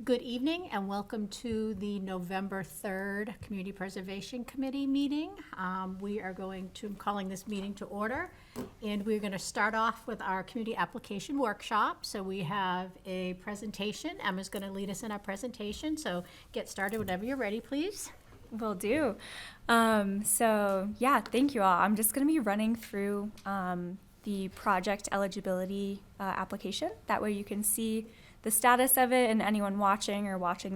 Good evening and welcome to the November 3rd Community Preservation Committee meeting. I'm calling this meeting to order, and we're going to start off with our community application workshop. So we have a presentation. Emma's going to lead us in our presentation, so get started whenever you're ready, please. Will do. Thank you all. I'm just going to be running through the project eligibility application. That way you can see the status of it, and anyone watching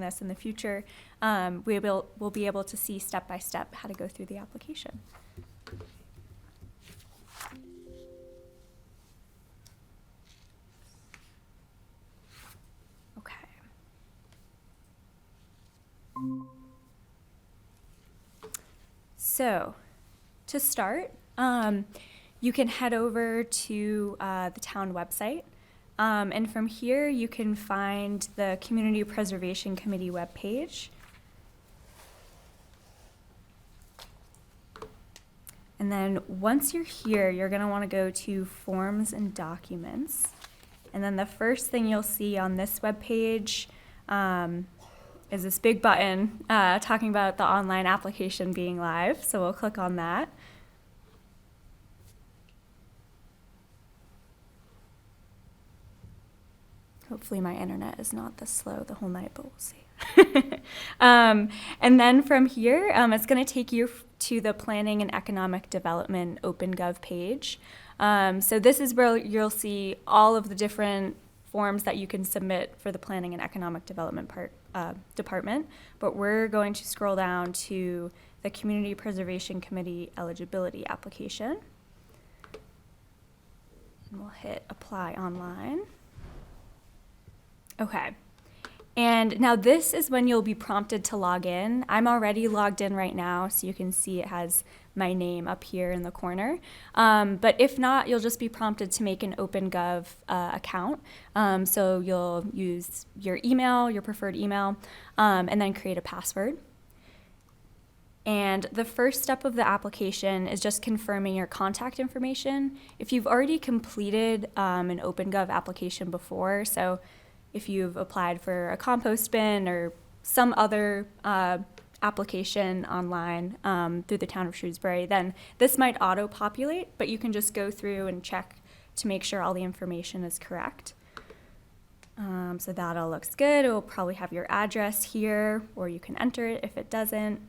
this in the future will be able to see step by step how to go through the application. Okay. So, to start, you can head over to the town website. And from here, you can find the Community Preservation Committee webpage. And then once you're here, you're going to want to go to Forms and Documents. And then the first thing you'll see on this webpage is this big button talking about the online application being live. So we'll click on that. Hopefully my internet is not this slow the whole night, but we'll see. And then from here, it's going to take you to the Planning and Economic Development OpenGov page. So this is where you'll see all of the different forms that you can submit for the Planning and Economic Development department. But we're going to scroll down to the Community Preservation Committee eligibility application. And we'll hit Apply Online. Okay, and now this is when you'll be prompted to log in. I'm already logged in right now, so you can see it has my name up here in the corner. But if not, you'll just be prompted to make an OpenGov account. So you'll use your email, your preferred email, and then create a password. And the first step of the application is just confirming your contact information. If you've already completed an OpenGov application before, so if you've applied for a compost bin or some other application online through the town of Shrewsbury, then this might auto-populate, but you can just go through and check to make sure all the information is correct. So that all looks good. It will probably have your address here, or you can enter it if it doesn't.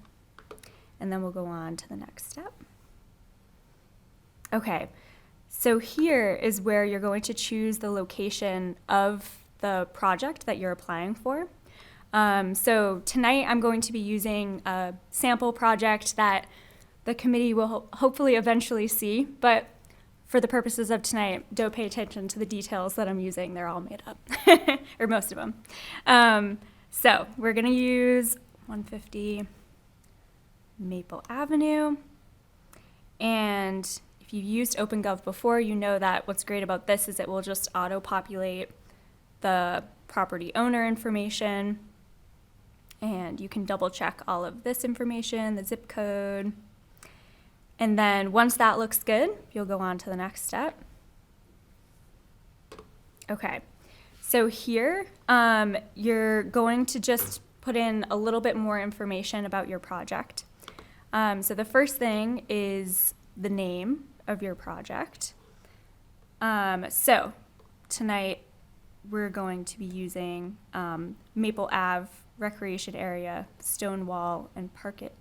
And then we'll go on to the next step. Okay, so here is where you're going to choose the location of the project that you're applying for. So tonight I'm going to be using a sample project that the committee will hopefully eventually see, but for the purposes of tonight, don't pay attention to the details that I'm using. They're all made up, or most of them. So we're gonna use 150 Maple Avenue. And if you've used OpenGov before, you know that what's great about this is it will just auto-populate the property owner information, and you can double check all of this information, the zip code. And then once that looks good, you'll go on to the next step. Okay, so here you're going to just put in a little bit more information about your project. So the first thing is the name of your project. So tonight, we're going to be using Maple Ave Recreation Area, Stonewall, and Pocket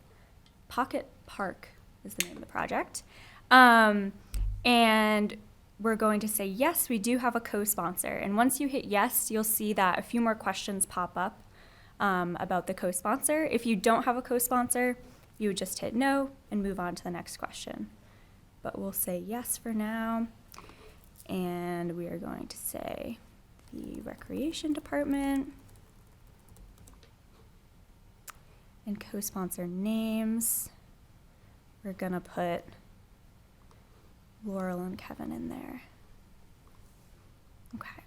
Park is the name of the project. And we're going to say, yes, we do have a co-sponsor. And once you hit yes, you'll see that a few more questions pop up about the co-sponsor. If you don't have a co-sponsor, you would just hit no and move on to the next question. But we'll say yes for now. And we are going to say the Recreation Department, and co-sponsor names. We're gonna put Laurel and Kevin in there. Okay.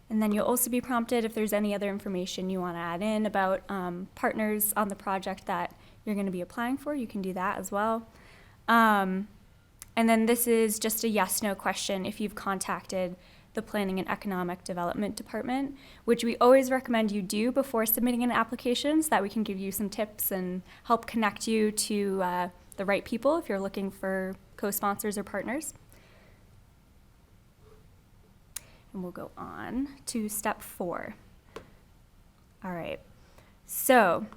And then you'll also be prompted if there's any other information you want to add in about partners on the project that you're going to be applying for. You can do that as well. And then this is just a yes/no question if you've contacted the Planning and Economic Development Department, which we always recommend you do before submitting an application so that we can give you some tips and help connect you to the right people if you're looking for co-sponsors or partners. And we'll go on to step 4. All right, so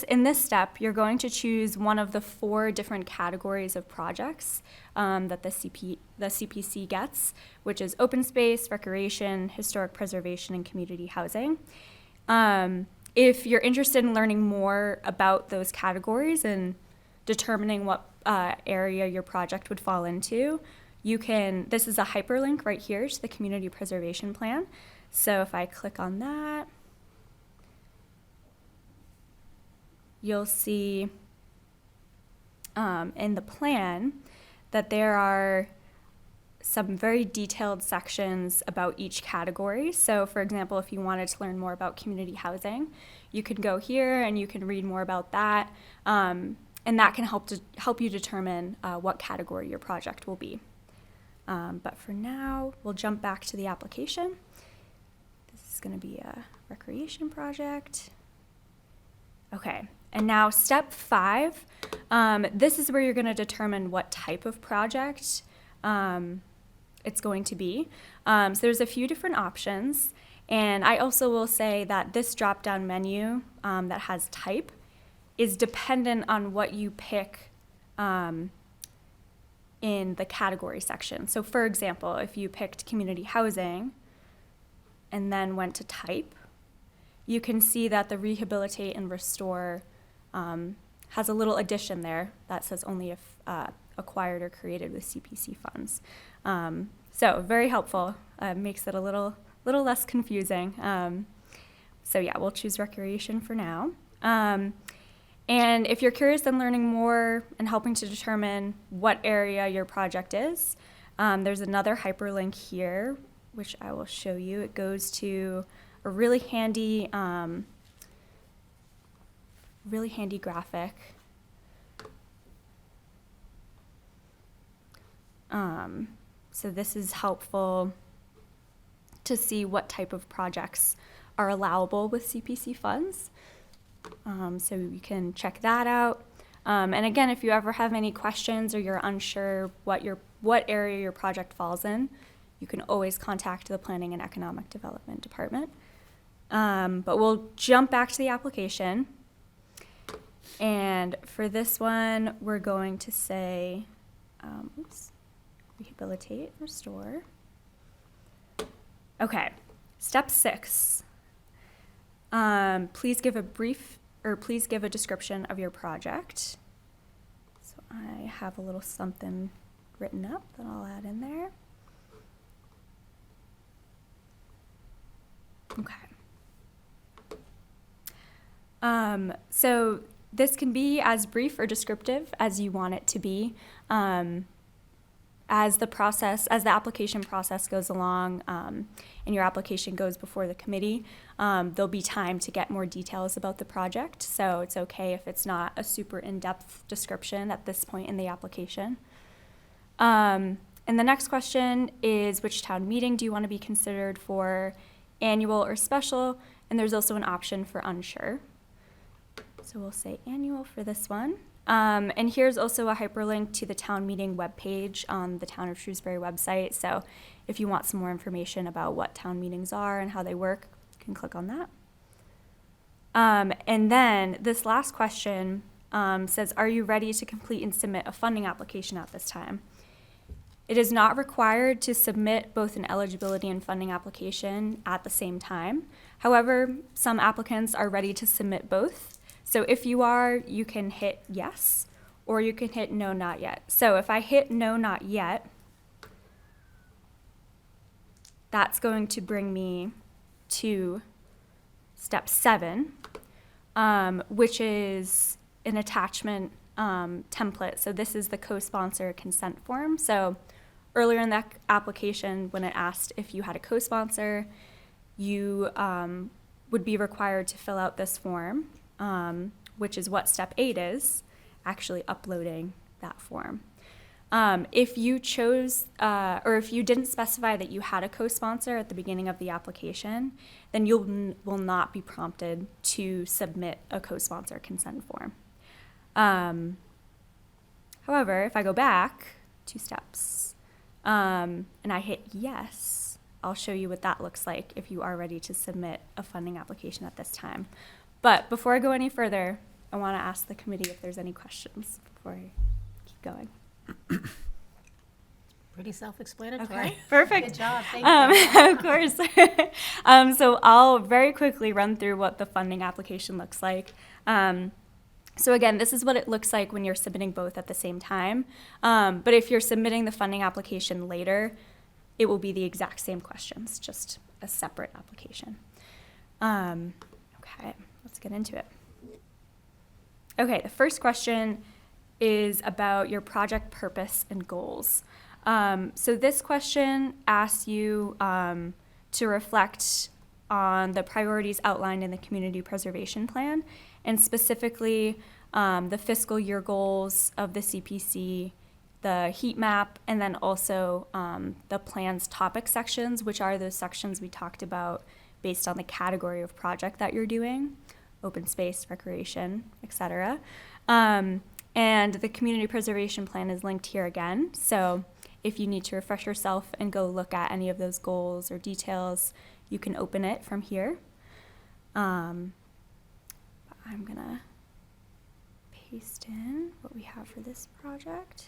in this step, you're going to choose one of the 4 different categories of projects that the CPC gets, which is open space, recreation, historic preservation, and community housing. If you're interested in learning more about those categories and determining what area your project would fall into, this is a hyperlink right here to the Community Preservation Plan. So if I click on that, you'll see in the plan that there are some very detailed sections about each category. So for example, if you wanted to learn more about community housing, you can go here and you can read more about that. And that can help you determine what category your project will be. But for now, we'll jump back to the application. This is going to be a recreation project. Okay, and now step 5, this is where you're going to determine what type of project it's going to be. So there's a few different options, and I also will say that this drop-down menu that has type is dependent on what you pick in the category section. So for example, if you picked community housing and then went to type, you can see that the rehabilitate and restore has a little addition there that says only if acquired or created with CPC funds. So very helpful, makes it a little less confusing. So yeah, we'll choose recreation for now. And if you're curious in learning more and helping to determine what area your project is, there's another hyperlink here, which I will show you. It goes to a really handy graphic. So this is helpful to see what type of projects are allowable with CPC funds. So you can check that out. And again, if you ever have any questions or you're unsure what area your project falls in, you can always contact the Planning and Economic Development Department. But we'll jump back to the application. And for this one, we're going to say, rehabilitate, restore. Okay, step 6. Please give a description of your project. So I have a little something written up that I'll add in there. Okay. So this can be as brief or descriptive as you want it to be. As the application process goes along and your application goes before the committee, there'll be time to get more details about the project. So it's okay if it's not a super in-depth description at this point in the application. And the next question is, which town meeting do you want to be considered for, annual or special? And there's also an option for unsure. So we'll say annual for this one. And here's also a hyperlink to the town meeting webpage on the Town of Shrewsbury website. So if you want some more information about what town meetings are and how they work, you can click on that. And then this last question says, are you ready to complete and submit a funding application at this time? It is not required to submit both an eligibility and funding application at the same time. However, some applicants are ready to submit both. So if you are, you can hit yes, or you can hit no, not yet. So if I hit no, not yet, that's going to bring me to step 7, which is an attachment template. So this is the co-sponsor consent form. So earlier in that application, when it asked if you had a co-sponsor, you would be required to fill out this form. Which is what step 8 is, actually uploading that form. If you chose, or if you didn't specify that you had a co-sponsor at the beginning of the application, then you will not be prompted to submit a co-sponsor consent form. However, if I go back 2 steps, and I hit yes, I'll show you what that looks like if you are ready to submit a funding application at this time. But before I go any further, I want to ask the committee if there's any questions before I keep going. Pretty self-explanatory. Okay, perfect. Good job, thank you. Of course. So I'll very quickly run through what the funding application looks like. So again, this is what it looks like when you're submitting both at the same time. But if you're submitting the funding application later, it will be the exact same questions, just a separate application. Okay, let's get into it. Okay, the first question is about your project purpose and goals. So this question asks you to reflect on the priorities outlined in the Community Preservation Plan, and specifically the fiscal year goals of the CPC, the heat map, and then also the plan's topic sections, which are those sections we talked about based on the category of project that you're doing, open space, recreation, etc. And the Community Preservation Plan is linked here again. So if you need to refresh yourself and go look at any of those goals or details, you can open it from here. I'm gonna paste in what we have for this project.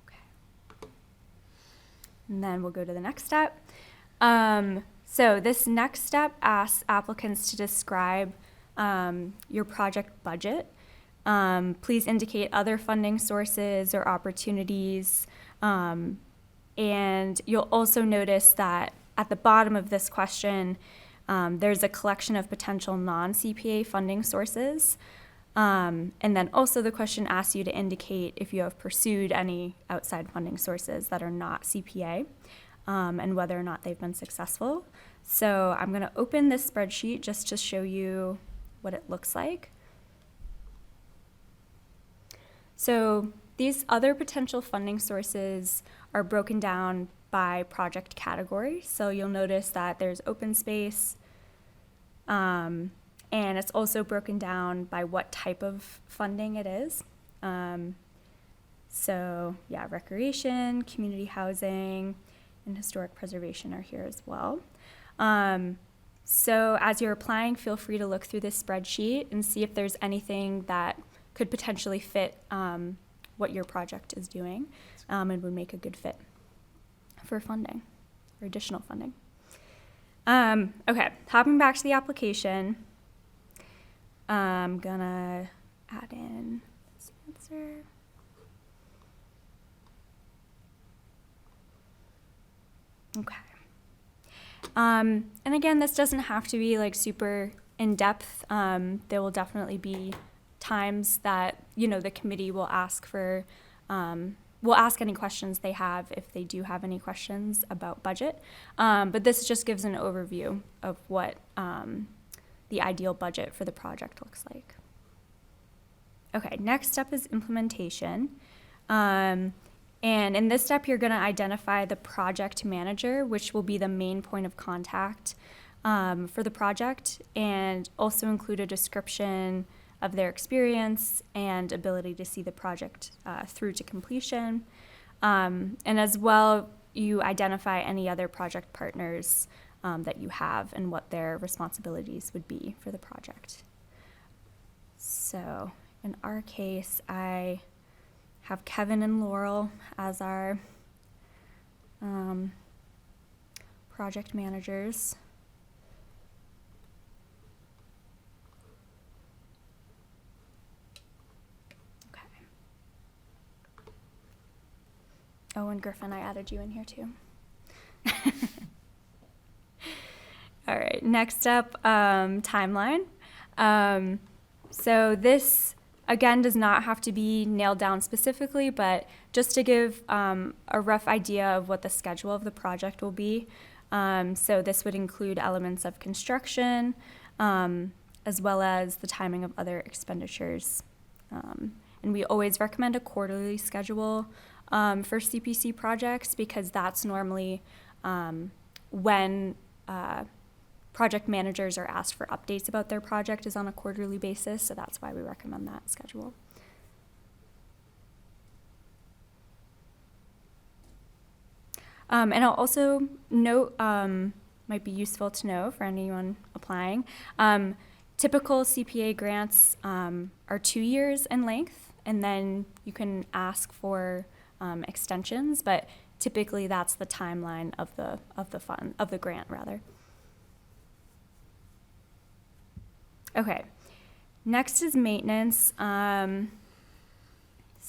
Okay. And then we'll go to the next step. So this next step asks applicants to describe your project budget. Please indicate other funding sources or opportunities. And you'll also notice that at the bottom of this question, there's a collection of potential non-CPA funding sources. And then also the question asks you to indicate if you have pursued any outside funding sources that are not CPA, and whether or not they've been successful. So I'm going to open this spreadsheet just to show you what it looks like. So these other potential funding sources are broken down by project category. So you'll notice that there's open space, and it's also broken down by what type of funding it is. So yeah, recreation, community housing, and historic preservation are here as well. So as you're applying, feel free to look through this spreadsheet and see if there's anything that could potentially fit what your project is doing, and would make a good fit for funding or additional funding. Okay, hopping back to the application, I'm gonna add in this answer. Okay. And again, this doesn't have to be like super in-depth. There will definitely be times that, the committee will ask for, will ask any questions they have if they do have any questions about budget. But this just gives an overview of what the ideal budget for the project looks like. Okay, next step is implementation. And in this step, you're going to identify the project manager, which will be the main point of contact for the project, and also include a description of their experience and ability to see the project through to completion. And as well, you identify any other project partners that you have and what their responsibilities would be for the project. So in our case, I have Kevin and Laurel as our project managers. Okay. Oh, and Griffin, I added you in here too. All right, next up, timeline. So this, again, does not have to be nailed down specifically, but just to give a rough idea of what the schedule of the project will be. So this would include elements of construction, as well as the timing of other expenditures. And we always recommend a quarterly schedule for CPC projects because that's normally when project managers are asked for updates about their project is on a quarterly basis. So that's why we recommend that schedule. And I'll also note, might be useful to know for anyone applying, typical CPA grants are 2 years in length, and then you can ask for extensions, but typically that's the timeline of the grant rather. Okay, next is maintenance. So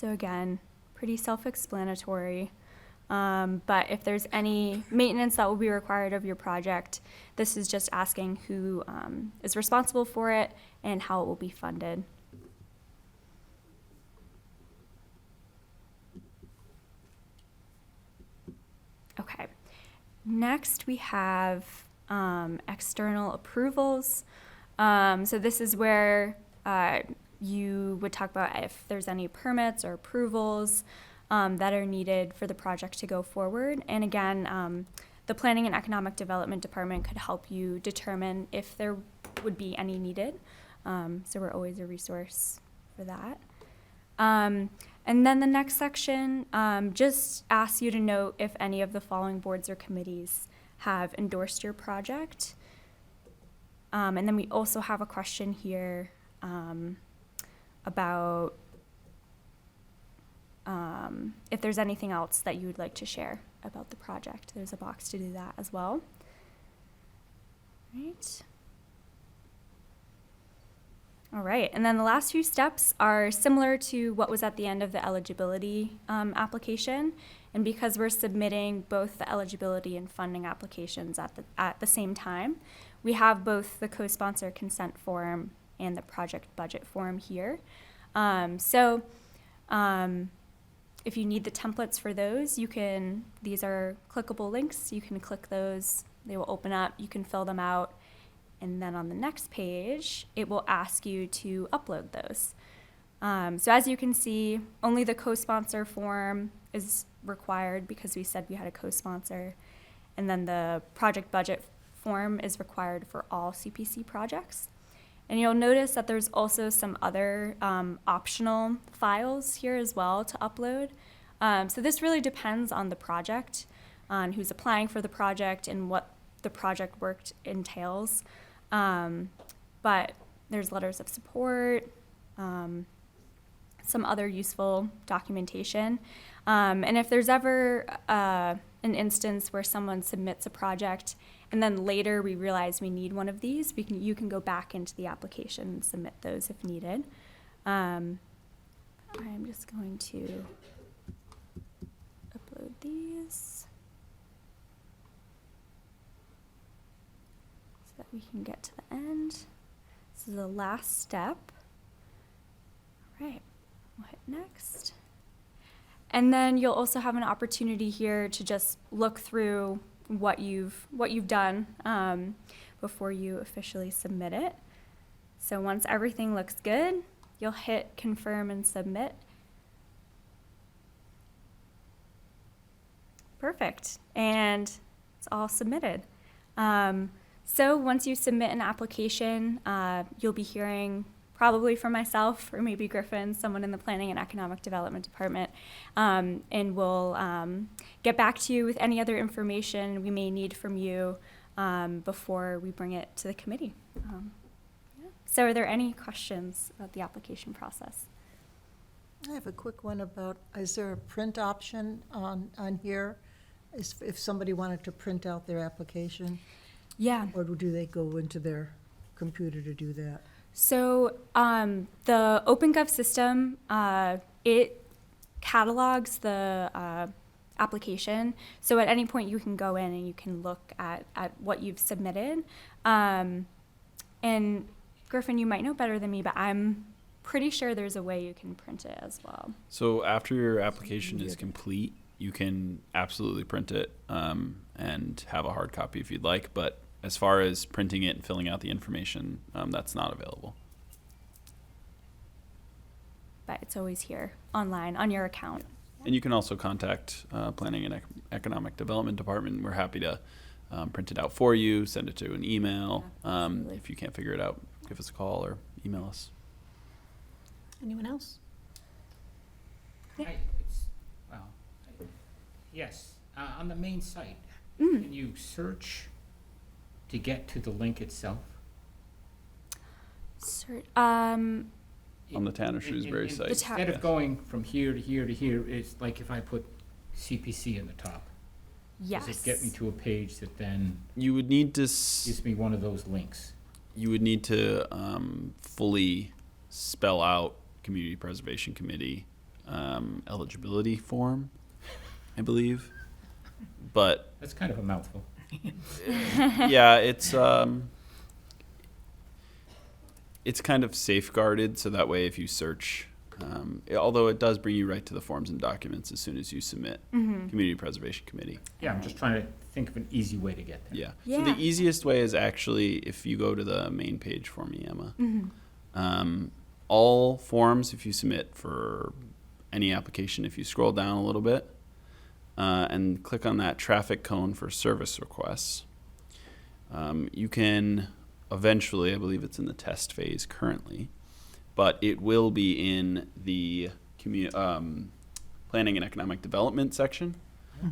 again, pretty self-explanatory. But if there's any maintenance that will be required of your project, this is just asking who is responsible for it and how it will be funded. Okay, next we have external approvals. So this is where you would talk about if there's any permits or approvals that are needed for the project to go forward. And again, the Planning and Economic Development Department could help you determine if there would be any needed. So we're always a resource for that. And then the next section just asks you to note if any of the following boards or committees have endorsed your project. And then we also have a question here about if there's anything else that you would like to share about the project. There's a box to do that as well. Right. All right, and then the last few steps are similar to what was at the end of the eligibility application. And because we're submitting both the eligibility and funding applications at the same time, we have both the co-sponsor consent form and the project budget form here. If you need the templates for those, these are clickable links. You can click those, they will open up, you can fill them out. And then on the next page, it will ask you to upload those. So as you can see, only the co-sponsor form is required because we said we had a co-sponsor. And then the project budget form is required for all CPC projects. And you'll notice that there's also some other optional files here as well to upload. So this really depends on the project, on who's applying for the project and what the project work entails. But there's letters of support, some other useful documentation. And if there's ever an instance where someone submits a project and then later we realize we need one of these, you can go back into the application and submit those if needed. I'm just going to upload these so that we can get to the end. This is the last step. All right, we'll hit next. And then you'll also have an opportunity here to just look through what you've done before you officially submit it. So once everything looks good, you'll hit confirm and submit. Perfect, and it's all submitted. So once you submit an application, you'll be hearing probably from myself or maybe Griffin, someone in the Planning and Economic Development Department, and we'll get back to you with any other information we may need from you before we bring it to the committee. So are there any questions about the application process? I have a quick one about, is there a print option on here? If somebody wanted to print out their application? Yeah. Or do they go into their computer to do that? So the OpenGov system, it catalogs the application. So at any point you can go in and you can look at what you've submitted. And Griffin, you might know better than me, but I'm pretty sure there's a way you can print it as well. So after your application is complete, you can absolutely print it and have a hard copy if you'd like. But as far as printing it and filling out the information, that's not available. but it's always here online on your account. And you can also contact Planning and Economic Development Department. We're happy to print it out for you, send it to an email. absolutely. If you can't figure it out, give us a call or email us. Anyone else? Yes, on the main site, Mm. can you search to get to the link itself? On the town of Shrewsbury In- in- site. The ta- Instead of Yes. going from here to here to here, it's like if I put CPC in the top. Yes. Does it get me to a page that then You would need to gives me one of those links? fully spell out Community Preservation Committee eligibility form, I believe. But That's kind of a mouthful. yeah, it's kind of safeguarded, so that way if you search, although it does bring you right to the forms and documents as soon as you submit Community Preservation Committee. Yeah, I'm just trying to think of an easy way to get there. Yeah. So Yeah. the easiest way is actually if you go to the main page for me, Emma. All forms, if you submit for any application, if you scroll down a little bit and click on that traffic cone for service requests, you can eventually, I believe it's in the test phase currently, but it will be in the Planning and Economic Development section.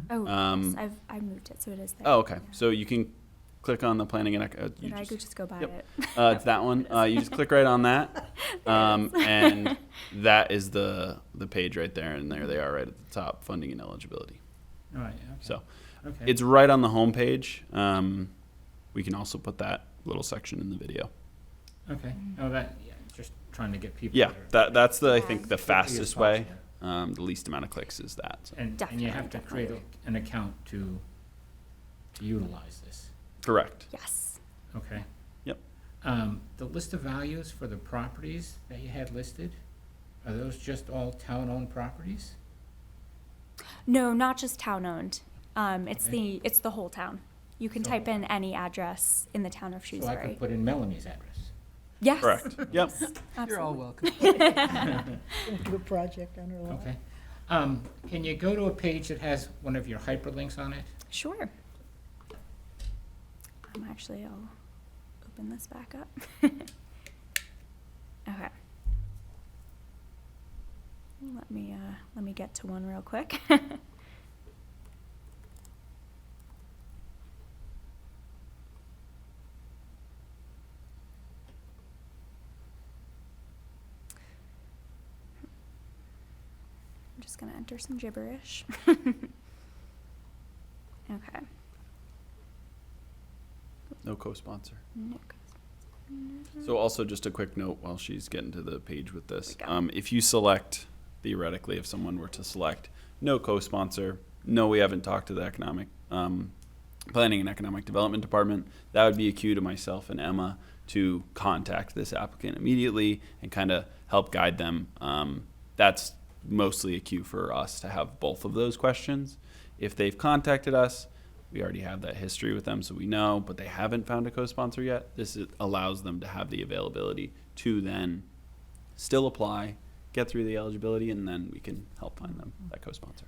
Oh, Um, yes, I moved it, so it is there. Oh, okay. Yeah. So you can click on the Planning and Did I just go by Yep. it? it's that one. You just click right on that, and that is the page right there, and there they are right at the top, funding and eligibility. All right, okay. So Okay. it's right on the home page. We can also put that little section in the video. Okay, oh, just trying to get people. Yeah, that are that's I Yeah. think the quickly as fastest way. possible. The least amount of clicks is that. So. And you Definitely, have to create an account to utilize this, Correct. Yes. okay? Yep. The list of values for the properties that you had listed, are those just all town-owned properties? No, not just town-owned. It's Okay. it's the whole town. You can So- type in any address in the town of So I Shrewsbury. could put in Melanie's address. Yes. Correct. Yep. You're all Absolutely. welcome. Do a project on her lawn. Okay. Can you go to a page that has one of your hyperlinks on it? Sure. Actually, I'll open this back up. Okay. Let me get to one real quick. I'm just gonna enter some gibberish. Okay. No co-sponsor. No. So also just a quick note while she's getting to the page with this. There we go. If you select, theoretically, if someone were to select no co-sponsor, no, we haven't talked to the Planning and Economic Development Department, that would be a cue to myself and Emma to contact this applicant immediately and kind of help guide them. That's mostly a cue for us to have both of those questions. If they've contacted us, we already have that history with them, so we know, but they haven't found a co-sponsor yet. Allows them to have the availability to then still apply, get through the eligibility, and then we can help find them that co-sponsor.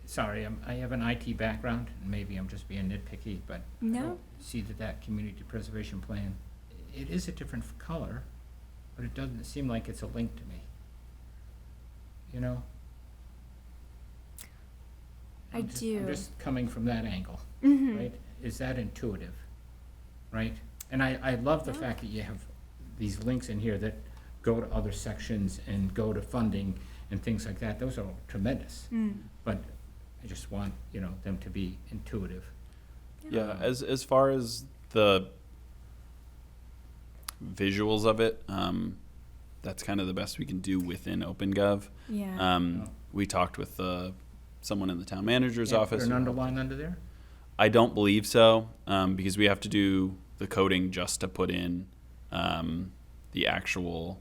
Sorry, I have an IT background, and maybe I'm just being nitpicky, but I No. don't see that community preservation plan, it is a different color, but it doesn't seem like it's a link to me. You know? I do. I'm just coming from that angle, Mhm. right? Is that intuitive, right? And I love the Yeah. fact that you have these links in here that go to other sections and go to funding and things like that. Those are all tremendous. Mm. But I just want, them to be intuitive. Yeah, as far as the visuals of it, that's kind of the best we can do within OpenGov. Yeah. We talked with someone in the town manager's Can't office. Put an underline under there? I don't believe so, because we have to do the coding just to put in the actual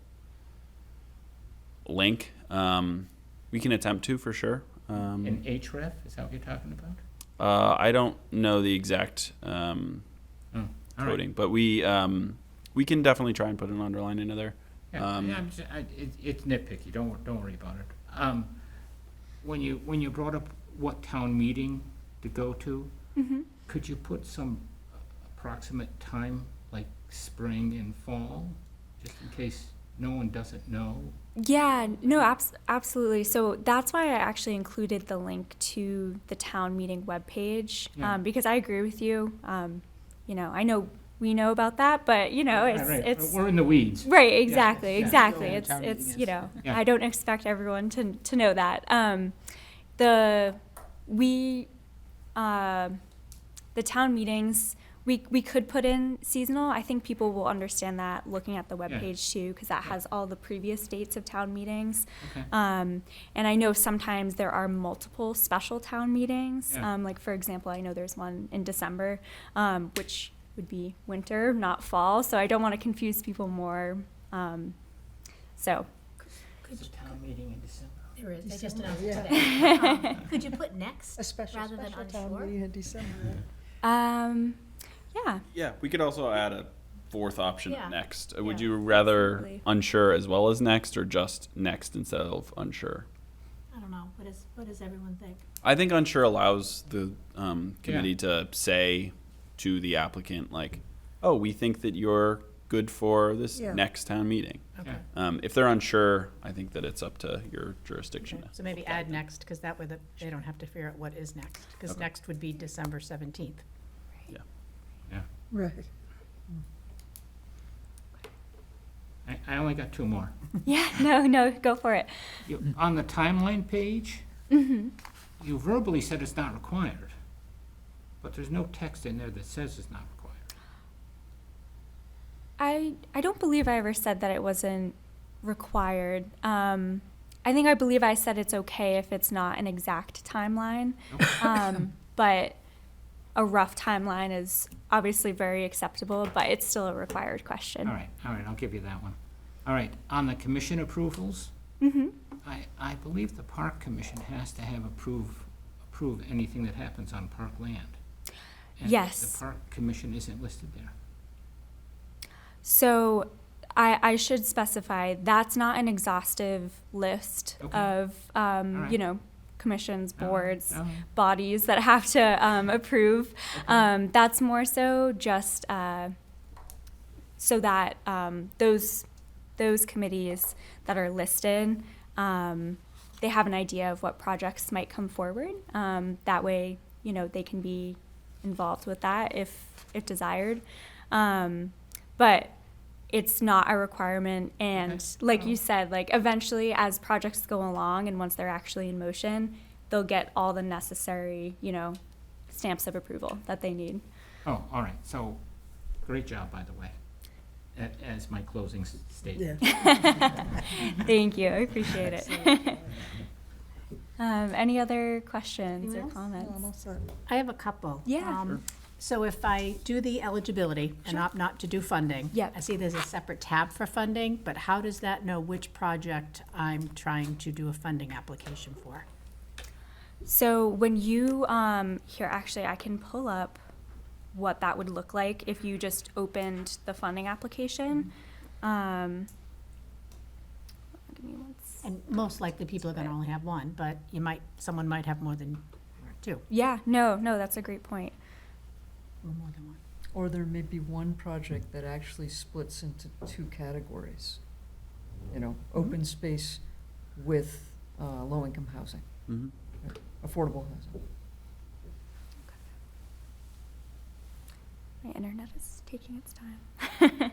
link. We can attempt to, for sure. In href, is that what you're talking about? I don't know the exact Oh, all right. coding, but we can definitely try and put an underline into there. Yeah, it's nitpicky, don't worry about it. When you brought up what town meeting to go to, could you put some approximate time, like spring and fall, just in case no one doesn't know? Yeah, no, absolutely. So that's why I actually included the link to the town meeting webpage, Yeah. because I agree with you. You know, I know we know about that, but you know, it's We're in the weeds. right, exactly, yeah. exactly. Yeah, It's town meeting is- you know, yeah. I don't expect everyone to know that. The town meetings, we could put in seasonal. I think people will understand that looking at the webpage too, because that has all the previous dates of town meetings. Okay. And I know sometimes there are multiple special town meetings. Yeah. Like for example, I know there's one in December, which would be winter, not fall. So I don't want to confuse people more. So There's a town meeting in December. There is, they just December, announced yeah. it today. Could you put next A special rather than town unsure? meeting in December. yeah. Yeah, we could also add a fourth option Yeah. next. Would Yeah, you rather absolutely. unsure as well as next, or just next instead of unsure? I don't know, what does everyone think? I think unsure allows the committee to say to the applicant, like, oh, we think that you're good for this Yeah. next town meeting. Okay. If they're unsure, I think that it's up to your jurisdiction. So maybe add next, because that way they don't have to figure out what is next, because Okay. next would be December 17th. Yeah. Right. I only got two more. Yeah, no, go for it. On the timeline page, Mm-hmm. you verbally said it's not required, but there's no text in there that says it's not required. I don't believe I ever said that it wasn't required. I believe I said it's okay if it's not an exact timeline. But a rough timeline is obviously very acceptable, but it's still a required question. All right, I'll give you that one. All right, on the commission approvals, Mm-hmm. I believe the park commission has to have approve anything that happens on park land. And Yes. the park commission isn't listed there. So I should specify that's not an exhaustive list Okay. of, right. you know, commissions, All right, boards, all right. bodies that have to approve. That's more so just so that those committees that are listed, they have an idea of what projects might come forward. That way, you know, they can be involved with that if desired. But it's not a requirement, and Okay. like you said, like eventually as projects go along and once they're actually in motion, they'll get all the necessary, you know, stamps of approval that they need. Oh, all right, so, great job, by the way, as my closing statement. Thank you, I appreciate it. Any other questions or Anyone else? comments? Almost set. I have a couple. Yeah. Sure. So if I do the eligibility and Sure. opt not to do funding. Yep. I see there's a separate tab for funding, but how does that know which project I'm trying to do a funding application for? So when you, here, actually, I can pull up what that would look like if you just opened the funding application. Give me one And most likely, people are gonna only have one, but someone might have more than two, Yeah, no, that's a great point. or more than one. Or there may be one project that actually splits into two categories. You know, open space with low-income housing, Mm-hmm. affordable housing. My internet is taking its time.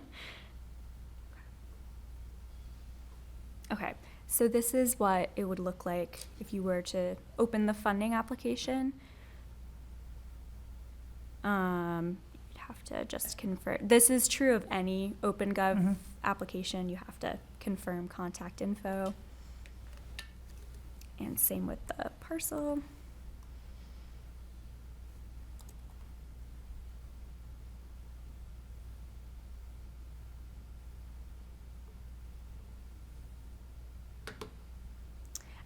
Okay, so this is what it would look like if you were to open the funding application. You'd have to just confirm. This is true of any OpenGov application. You have to confirm contact info. And same with the parcel.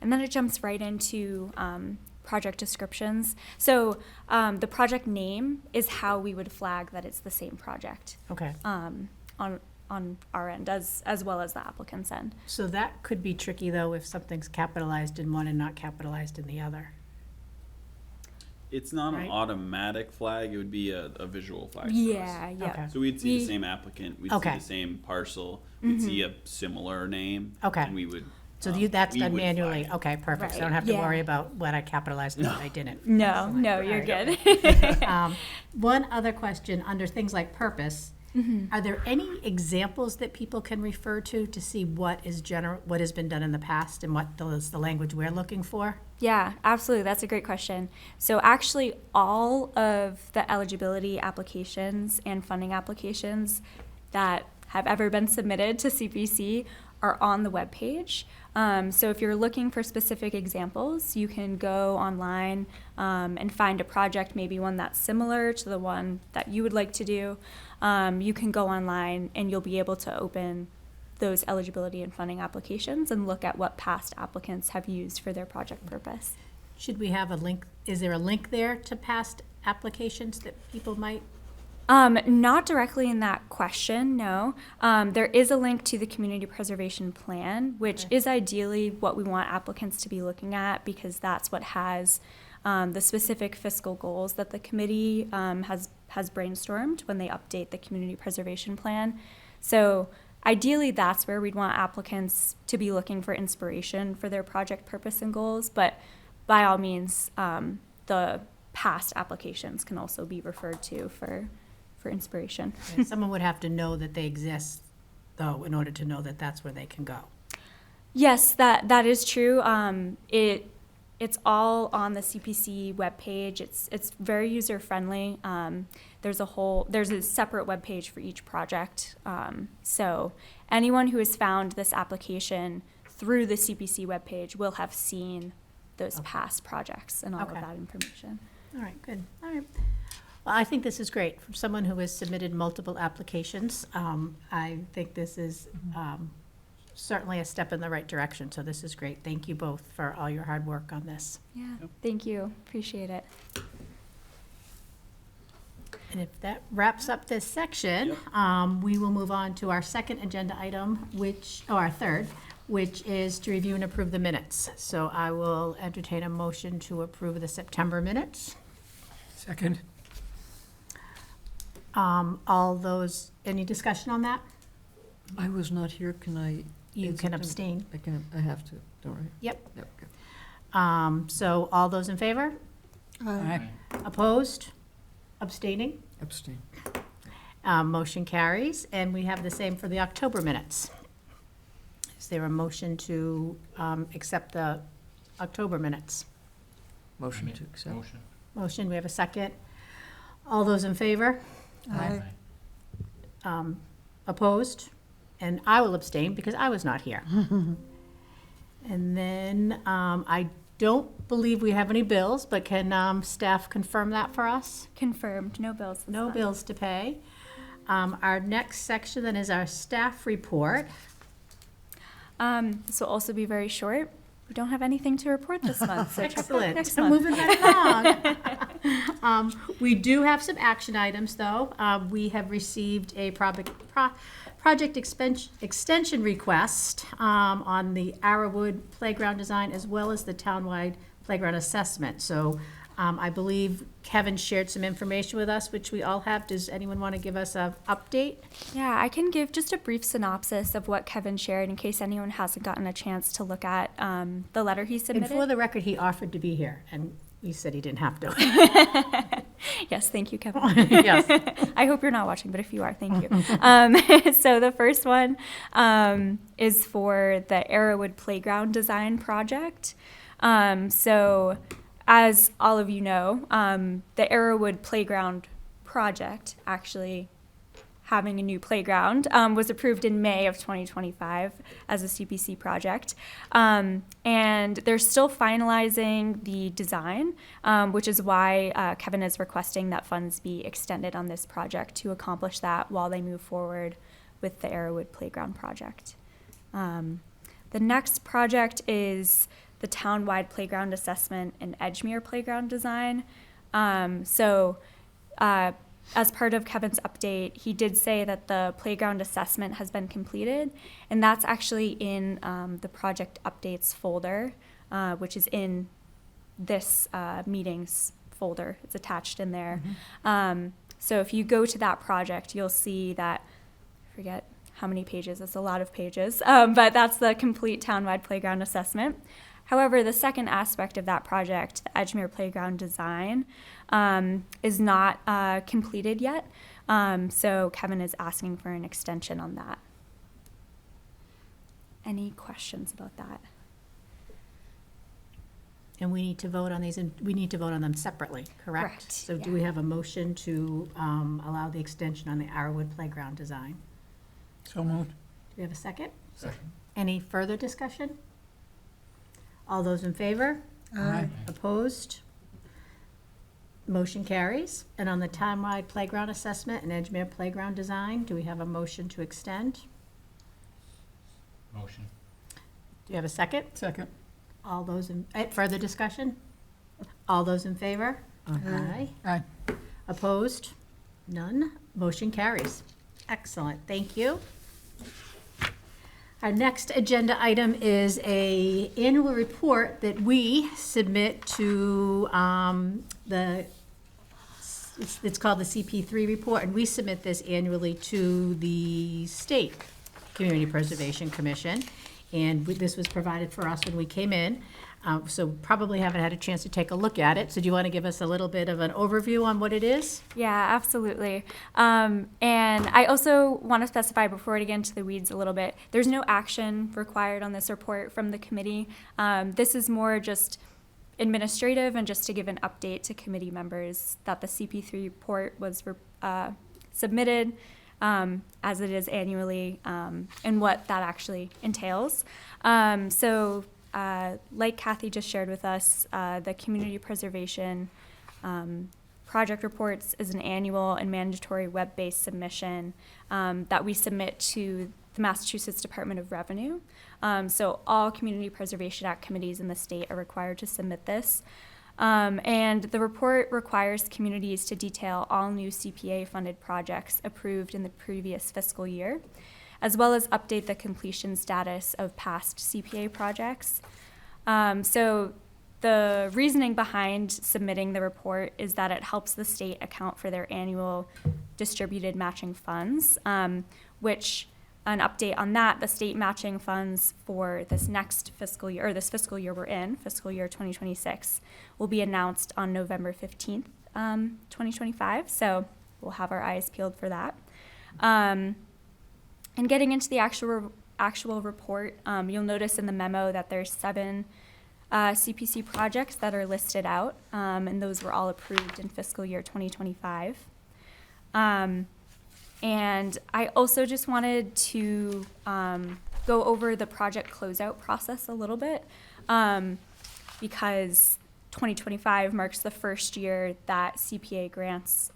And then it jumps right into project descriptions. So the project name is how we would flag that it's the same project. Okay. On on our end as well as the applicant's end. So that could be tricky, though, if something's capitalized in one and not capitalized in the other. It's not Right. an automatic flag, it would be a visual flag for us. Yeah, yeah. Okay. So we'd see the We- same applicant, we'd see Okay. the same parcel, we'd see a similar name. Okay. And we would. So that's we done would manually? flag it. Okay, perfect. So I don't Right, have to yeah. worry about what I capitalized and what I didn't. No, no, you're Alright. good. One other question, under things like purpose, are there any examples that people can refer to see what is what has been done in the past and what is the language we're looking for? Yeah, absolutely. That's a great question. So actually, all of the eligibility applications and funding applications that have ever been submitted to CPC are on the webpage. So if you're looking for specific examples, you can go online and find a project, maybe one that's similar to the one that you would like to do. You can go online and you'll be able to open those eligibility and funding applications and look at what past applicants have used for their project purpose. Should we have a link, is there a link there to past applications that people might? Not directly in that question, no. There is a link to the community preservation plan, which is ideally what we want applicants to be looking at because that's what has the specific fiscal goals that the committee has brainstormed when they update the community preservation plan. So ideally, that's where we'd want applicants to be looking for inspiration for their project purpose and goals. But by all means, the past applications can also be referred to for inspiration. Someone would have to know that they exist, though, in order to know that that's where they can go. Yes, that is true. It's all on the CPC webpage. It's very user friendly. There's a separate webpage for each project. So anyone who has found this application through the CPC webpage will have seen those past projects and all of Okay. that information. All right, good. All right. Well, I think this is great. From someone who has submitted multiple applications, I think this is certainly a step in the right direction. So this is great. Thank you both for all your hard work on this. Yeah, thank you. Appreciate it. And if that wraps up this section, we will move on to our second agenda item, our third, which is to review and approve the minutes. So I will entertain a motion to approve the September minutes. Second. Any discussion on that? I was not here, can I? You in can September? abstain. I have to, don't I? Yep. Yep, okay. So all those in favor? Aye. Opposed? Abstaining? Abstain. Motion carries, and we have the same for the October minutes. Is there a motion to accept the October minutes? Motion to accept. Motion. Motion, we have a second. All those in favor? Aye. Opposed? And I will abstain because I was not here. And then I don't believe we have any bills, but can staff confirm that for us? Confirmed, no bills. this No month. bills to pay. Our next section then is our staff report. This will also be very short. We don't have anything to report this month, so check back Excellent. next So month. moving right along. We do have some action items, though. We have received a project extension request on the Arrowwood playground design as well as the townwide playground assessment. So I believe Kevin shared some information with us, which we all have. Does anyone want to give us an update? Yeah, I can give just a brief synopsis of what Kevin shared in case anyone hasn't gotten a chance to look at the letter he And for submitted. the record, he offered to be here, and we said he didn't have to. Yes, thank you, Kevin. Yes. I hope you're not watching, but if you are, thank you. So the first one is for the Arrowwood Playground Design Project. So as all of you know, the Arrowwood Playground Project, actually having a new playground, was approved in May of 2025 as a CPC project. And they're still finalizing the design, which is why Kevin is requesting that funds be extended on this project to accomplish that while they move forward with the Arrowwood Playground project. The next project is the town-wide playground assessment and Edgemere playground design. as part of Kevin's update, he did say that the playground assessment has been completed, and that's actually in the project updates folder, which is in this meetings folder. It's attached in there. So if you go to that project, you'll see that, I forget how many pages, it's a lot of pages, but that's the complete townwide playground assessment. However, the second aspect of that project, the Edgemere Playground design, is not completed yet. So Kevin is asking for an extension on that. Any questions about that? And we need to vote on these, and we need to vote on them separately, correct? Correct, So do yeah. we have a motion to allow the extension on the Arrowwood Playground design? So moved. Do we have a second? Second. Any further discussion? All those in favor? Aye. Opposed? Motion carries. And on the townwide playground assessment and Edgemere Playground design, do we have a motion to extend? Motion. Do you have a second? Second. All those in, further discussion? All those in favor? Aye. Aye. Opposed? None. Motion carries. Excellent, thank you. Our next agenda item is a annual report that we submit to it's called the CP3 report, and we submit this annually to the State Community Preservation Commission. And this was provided for us when we came in, so probably haven't had a chance to take a look at it. So do you want to give us a little bit of an overview on what it is? Yeah, absolutely. And I also want to specify before I get into the weeds a little bit, there's no action required on this report from the committee. This is more just administrative and just to give an update to committee members that the CP3 report was submitted as it is annually, and what that actually entails. So like Kathy just shared with us, the community preservation project reports is an annual and mandatory web-based submission that we submit to the Massachusetts Department of Revenue. So all community preservation act committees in the state are required to submit this. And the report requires communities to detail all new CPA-funded projects approved in the previous fiscal year, as well as update the completion status of past CPA projects. So the reasoning behind submitting the report is that it helps the state account for their annual distributed matching funds, which an update on that, the state matching funds for this next fiscal year, or this fiscal year we're in, fiscal year 2026, will be announced on November 15th, 2025. So we'll have our eyes peeled for that. And getting into the actual report, you'll notice in the memo that there's 7 CPC projects that are listed out, and those were all approved in fiscal year 2025. And I also just wanted to go over the project closeout process a little bit, because 2025 marks the first year that CPA grants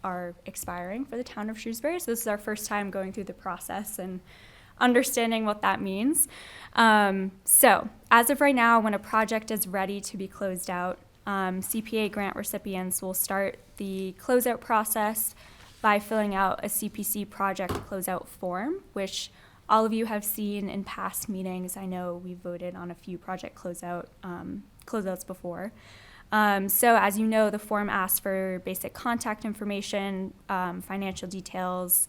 are expiring for the town of Shrewsbury. So this is our first time going through the process and understanding what that means. So as of right now, when a project is ready to be closed out, CPA grant recipients will start the closeout process by filling out a CPC project closeout form, which all of you have seen in past meetings. I know we voted on a few project closeouts before. So as you know, the form asks for basic contact information, financial details,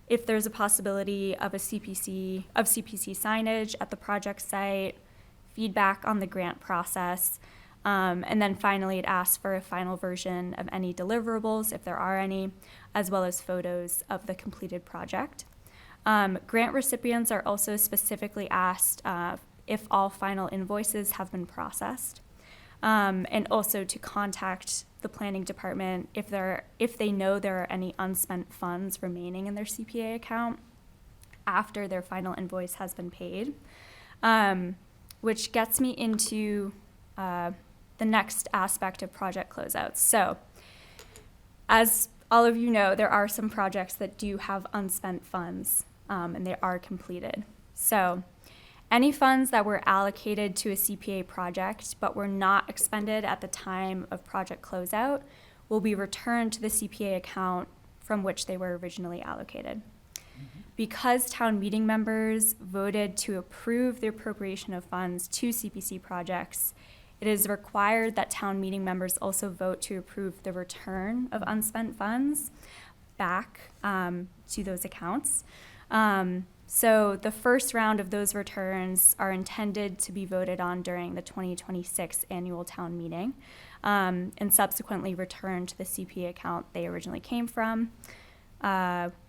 if there's a possibility of CPC signage at the project site, feedback on the grant process, and then finally it asks for a final version of any deliverables, if there are any, as well as photos of the completed project. Grant recipients are also specifically asked if all final invoices have been processed, and also to contact the planning department if they know there are any unspent funds remaining in their CPA account after their final invoice has been paid, which gets me into the next aspect of project closeouts. So, as all of you know, there are some projects that do have unspent funds, and they are completed. So, any funds that were allocated to a CPA project but were not expended at the time of project closeout will be returned to the CPA account from which they were originally allocated. Because town meeting members voted to approve the appropriation of funds to CPC projects, it is required that town meeting members also vote to approve the return of unspent funds back to those accounts. So the first round of those returns are intended to be voted on during the 2026 annual town meeting, and subsequently returned to the CPA account they originally came from.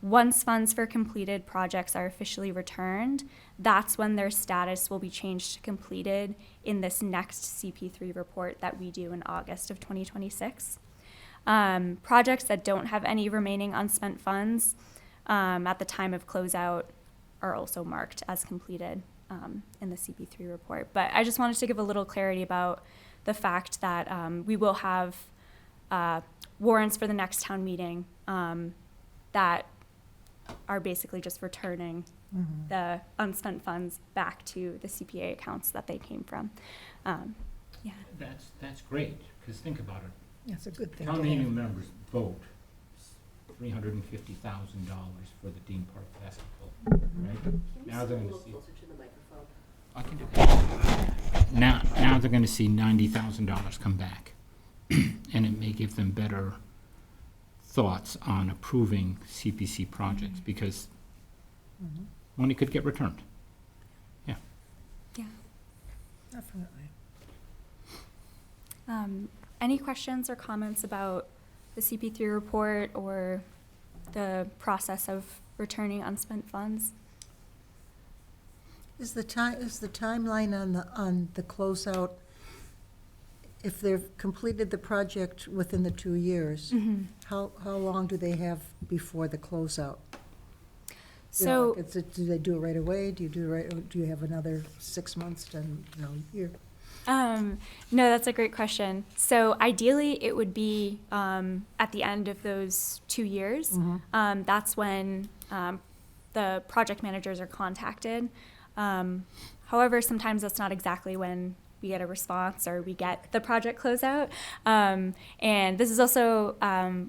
Once funds for completed projects are officially returned, that's when their status will be changed to completed in this next CP3 report that we do in August of 2026. Projects that don't have any remaining unspent funds at the time of closeout are also marked as completed in the CP3 report. But I just wanted to give a little clarity about the fact that we will have warrants for the next town meeting that are basically just returning the unspent funds back to the CPA accounts that they came from. Yeah. That's great, because think about it. That's a good thing to Town have. meeting members vote $350,000 for the Dean Park basketball, right? Now they're gonna see. I can do that. Now they're gonna see $90,000 come back, and it may give them better thoughts on approving CPC projects, because money could get returned. Definitely. Any questions or comments about the CP3 report or the process of returning unspent funds? Is the timeline on the closeout, if they've completed the project within the 2 years, how long do they have before the closeout? You know, So, do they do it right away? Do you have another 6 months to, year? no, that's a great question. So ideally, it would be at the end of those 2 years. That's when the project managers are contacted. However, sometimes that's not exactly when we get a response or we get the project closeout. And this is also,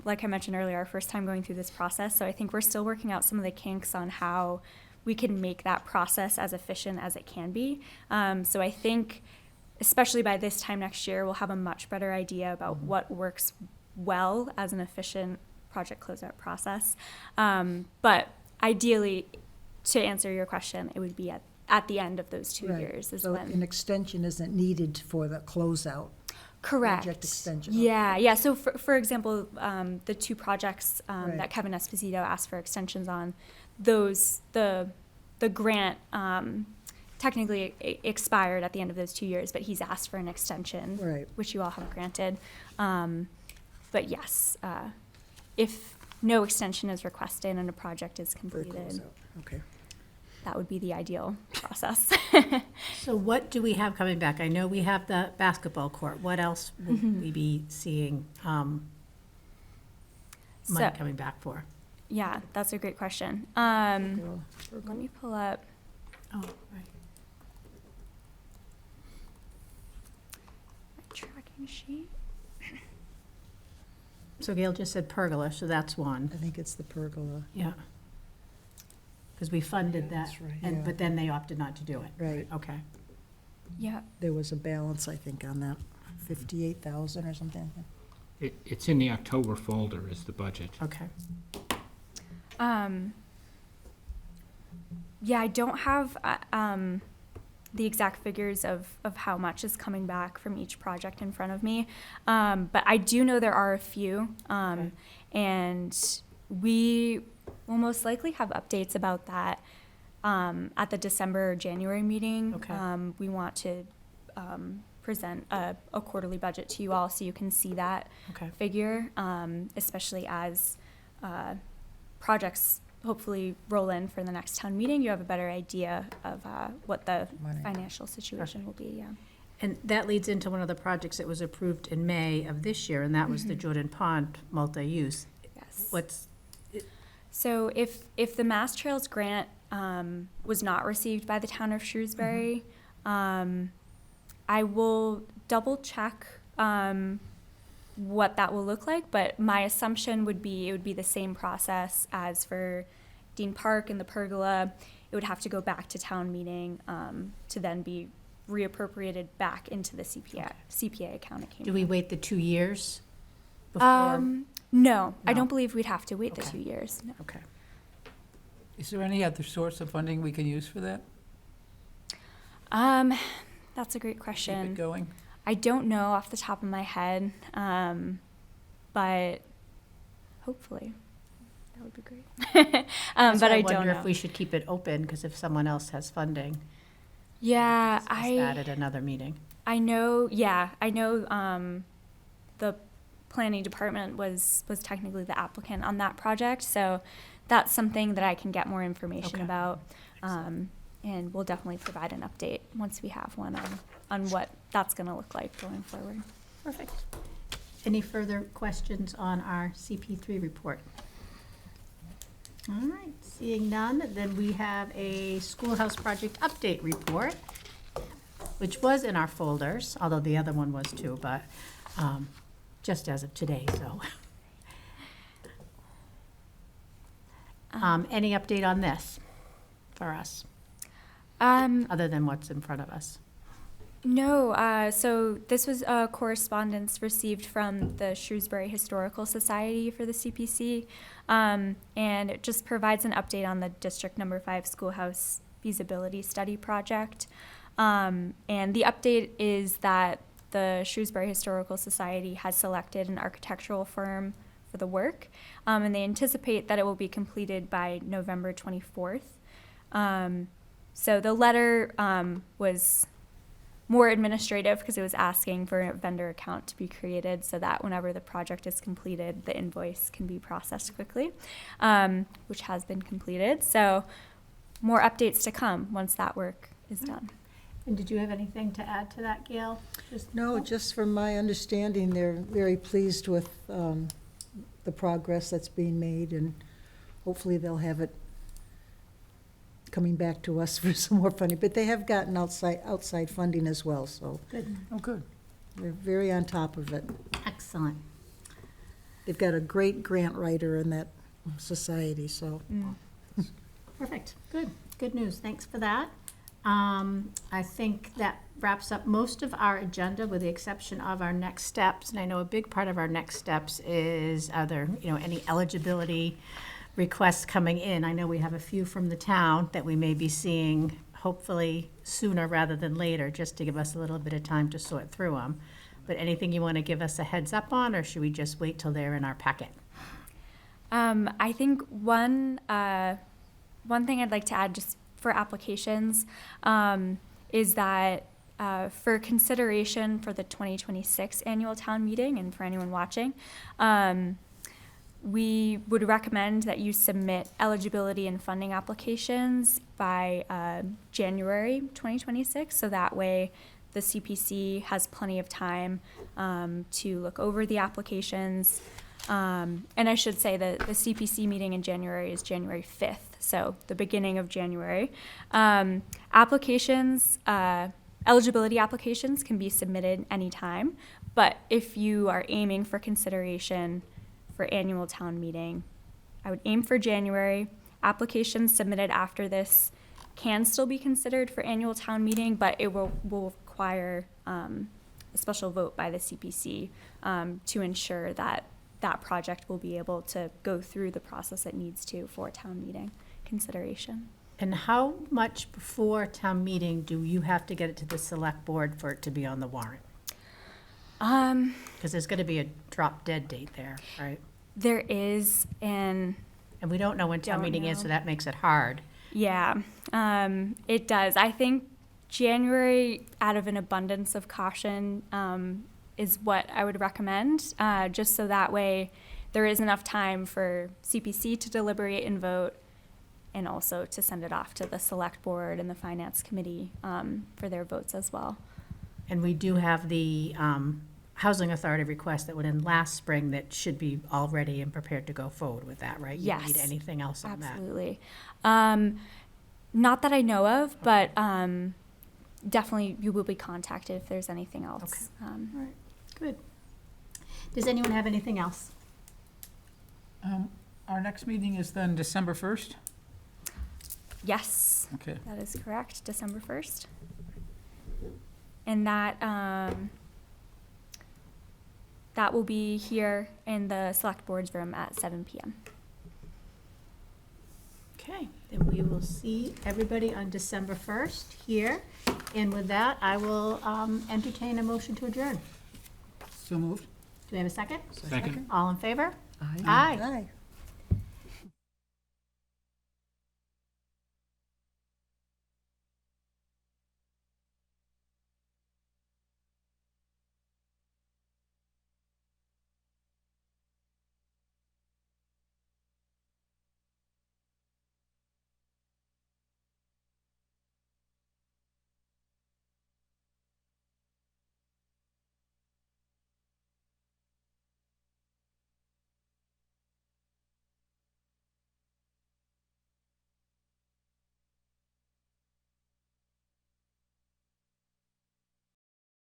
like I mentioned earlier, our first time going through this process. So I think we're still working out some of the kinks on how we can make that process as efficient as it can be. So I think, especially by this time next year, we'll have a much better idea about what works well as an efficient project closeout process. But ideally, to answer your question, it would be at the end of those 2 Right. years is So when. an extension isn't needed for the closeout? Correct. Project extension. Yeah. So for example, the 2 projects Right. that Kevin Esposito asked for extensions on, those the grant technically expired at the end of those 2 years, but he's asked for an extension, Right. which you all have granted. But yes, if no extension is requested and a project is For a completed, closeout, okay. that would be the ideal process. So what do we have coming back? I know we have the basketball court. What else will we be seeing money So- coming back for? Yeah, that's a great question. Girl, Let me pull up. Oh, right. My tracking sheet. So Gail just said pergola, so that's one. I think it's the pergola. Yeah. Because we funded that, That's right. and, Yeah. but then they opted not to do it. Right. Okay. Yeah. There was a balance, I think, on that, 58,000 or something. It's in the October folder is the budget. Okay. Yeah, I don't have the exact figures of how much is coming back from each project in front of me. But I do know there are a few. Okay. And we will most likely have updates about that at the December or January meeting. Okay. We want to present a quarterly budget to you all so you can see that Okay. figure, especially as projects hopefully roll in for the next town meeting. You have a better idea of what the Money. financial situation will be, yeah. And that leads into one of the projects that was approved in May of this year, and that was the Jordan Pond multi-use. Yes. What's, So if the Mass Trails grant was not received by the town of Shrewsbury, I will double check what that will look like, but my assumption would be it would be the same process as for Dean Park and the pergola. It would have to go back to town meeting to then be reappropriated back into the CPA account it came Do we from. wait the 2 years before? No, I No. don't believe we'd have to wait the Okay. 2 years. No. Okay. Is there any other source of funding we can use for that? That's a great Keep question. it going? I don't know off the top of my head, but hopefully that would be great. That's But why I don't wonder know. if we should keep it open, because if someone else has funding, Yeah, discuss that at another meeting. I know. Yeah, I know. The planning department was technically the applicant on that project, so that's something that I can get more information Okay. about, and we'll definitely provide an update once we have one on what that's going to look like going forward. Perfect. Any further questions on our CP3 report? All right, seeing none, then we have a schoolhouse project update report, which was in our folders, although the other one was too, but just as of today, so. Any update on this for us, other than what's in front of us? No, so this was a correspondence received from the Shrewsbury Historical Society for the CPC, and it just provides an update on the District Number 5 Schoolhouse Feasibility Study Project. And the update is that the Shrewsbury Historical Society has selected an architectural firm for the work, and they anticipate that it will be completed by November 24th. So the letter was more administrative because it was asking for a vendor account to be created so that whenever the project is completed, the invoice can be processed quickly, which has been completed. So more updates to come once that work is done. And did you have anything to add to that, Gail? No, just from my understanding, they're very pleased with the progress that's being made, and hopefully they'll have it coming back to us for some more funding. But they have gotten outside funding as well, so Good, Oh, good. they're very on top of it. excellent. They've got a great grant writer in that society, so. Perfect, good, good news, thanks for that. I think that wraps up most of our agenda with the exception of our next steps. And I know a big part of our next steps is, are there, any eligibility requests coming in? I know we have a few from the town that we may be seeing hopefully sooner rather than later, just to give us a little bit of time to sort through them. But anything you want to give us a heads up on, or should we just wait till they're in our packet? I think one thing I'd like to add just for applications is that for consideration for the 2026 annual town meeting and for anyone watching, we would recommend that you submit eligibility and funding applications by January 2026, so that way the CPC has plenty of time to look over the applications. And I should say that the CPC meeting in January is January 5th, so the beginning of January. Eligibility applications can be submitted anytime, but if you are aiming for consideration for annual town meeting, I would aim for January. Applications submitted after this can still be considered for annual town meeting, but it will require a special vote by the CPC to ensure that that project will be able to go through the process it needs to for town meeting consideration. And how much before town meeting do you have to get it to the select board for it to be on the warrant? Because there's going to be a drop dead date there, right? There is, and And we don't know when town Don't meeting is, know. so that makes it hard. yeah, it does. I think January, out of an abundance of caution, is what I would recommend, just so that way there is enough time for CPC to deliberate and vote, and also to send it off to the select board and the finance committee for their votes as well. And we do have the Housing Authority request that went in last spring that should be all ready and prepared to go forward with that, right? You don't need Yes. anything else on that? Absolutely. Not that I know of, but definitely you will be contacted if there's anything else. Good. Does anyone have anything else? Our next meeting is then December 1st? Yes, Okay. that is correct, December 1st. And that will be here in the select board's room at 7 PM. Okay, then we will see everybody on December 1st here. And with that, I will entertain a motion to adjourn. So moved? Do we have a second? Second? All in favor? Aye. Aye. Aye.